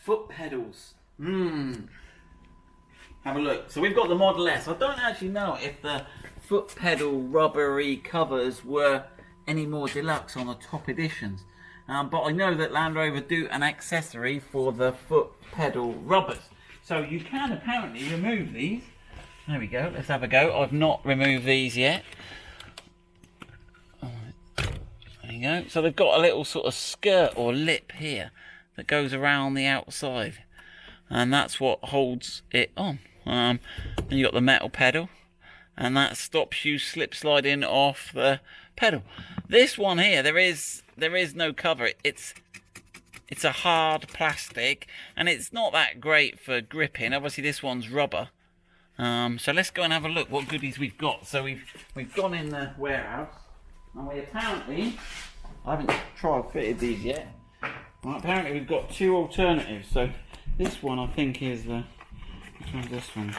foot pedals. Have a look. So we've got the Model S. I don't actually know if the foot pedal rubbery covers were any more deluxe on the top editions. But I know that Land Rover do an accessory for the foot pedal rubbers. So you can apparently remove these. There we go. Let's have a go. I've not removed these yet. There you go. So they've got a little sort of skirt or lip here that goes around the outside. And that's what holds it on. And you got the metal pedal. And that stops you slip sliding off the pedal. This one here, there is no cover. It's a hard plastic, and it's not that great for gripping. Obviously, this one's rubber. So let's go and have a look what goodies we've got. So we've gone in the warehouse, and we apparently, I haven't trial fitted these yet. Well, apparently we've got two alternatives. So this one I think is the, which one's this one?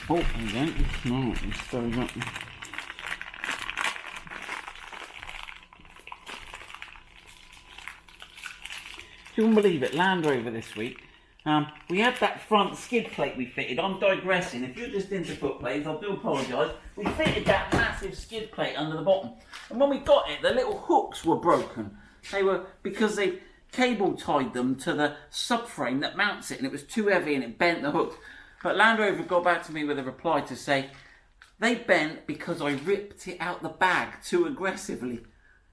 Oh, there we go. No, it's so up. You wouldn't believe it, Land Rover this week. We had that front skid plate we fitted. I'm digressing. If you're just into foot plates, I do apologise. We fitted that massive skid plate under the bottom. And when we got it, the little hooks were broken. They were because they cable tied them to the subframe that mounts it, and it was too heavy and it bent the hooks. But Land Rover got back to me with a reply to say, they bent because I ripped it out the bag too aggressively.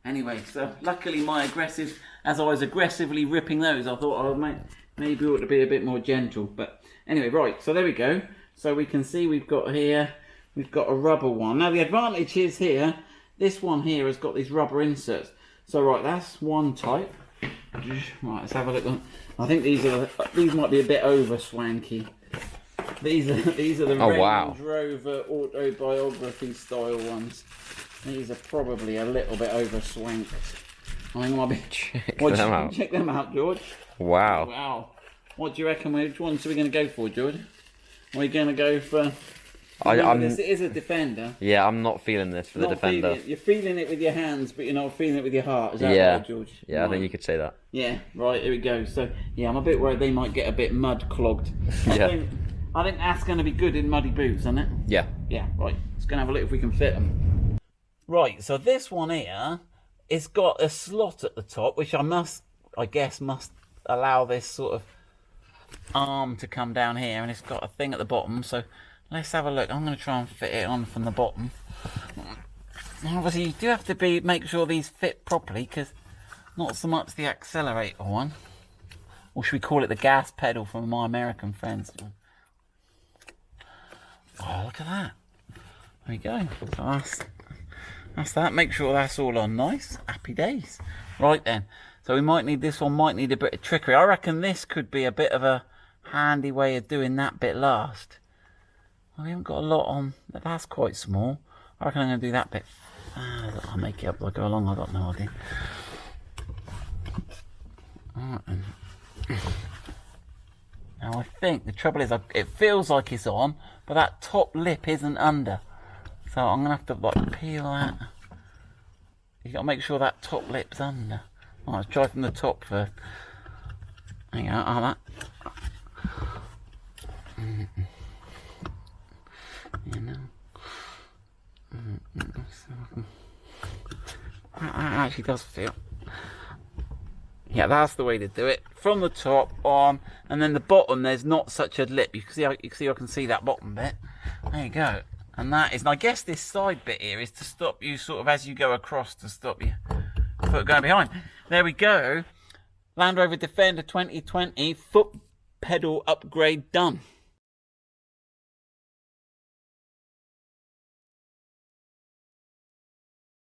Anyway, so luckily my aggressive, as I was aggressively ripping those, I thought I maybe ought to be a bit more gentle. But anyway, right, so there we go. So we can see we've got here, we've got a rubber one. Now the advantage is here, this one here has got these rubber inserts. So right, that's one type. Right, let's have a look. I think these might be a bit over swanky. These are the Land Rover autobiography style ones. These are probably a little bit over swanked. I think I might be. Check them out, George. Wow. Wow. What do you reckon? Which ones are we going to go for, George? Are we going to go for? This is a Defender. Yeah, I'm not feeling this for the Defender. You're feeling it with your hands, but you're not feeling it with your heart. Is that right, George? Yeah, right. I think you could say that. Yeah, right, here we go. So, yeah, I'm a bit worried they might get a bit mud clogged. I think that's going to be good in muddy boots, isn't it? Yeah. Yeah, right. Let's go and have a look if we can fit them. Right, so this one here, it's got a slot at the top, which I guess must allow this sort of arm to come down here, and it's got a thing at the bottom, so let's have a look. I'm going to try and fit it on from the bottom. Now, obviously, you do have to make sure these fit properly, because not so much the accelerator one, or should we call it the gas pedal from my American friends? Oh, look at that. There we go. So that's that. Make sure that's all on nice. Happy days. Right then. So we might need this one, might need a bit of trickery. I reckon this could be a bit of a handy way of doing that bit last. We haven't got a lot on. That's quite small. I reckon I'm going to do that bit. I'll make it up as I go along. I've got no idea. Alright then. Now I think the trouble is, it feels like it's on, but that top lip isn't under. So I'm going to have to like peel that. You've got to make sure that top lip's under. Alright, let's try from the top first. There you go, that. You know. That actually does feel. Yeah, that's the way to do it. From the top on, and then the bottom, there's not such a lip. You can see that bottom bit. There you go. And that is, and I guess this side bit here is to stop you sort of as you go across, to stop your foot going behind. There we go. Land Rover Defender 2020 foot pedal upgrade done.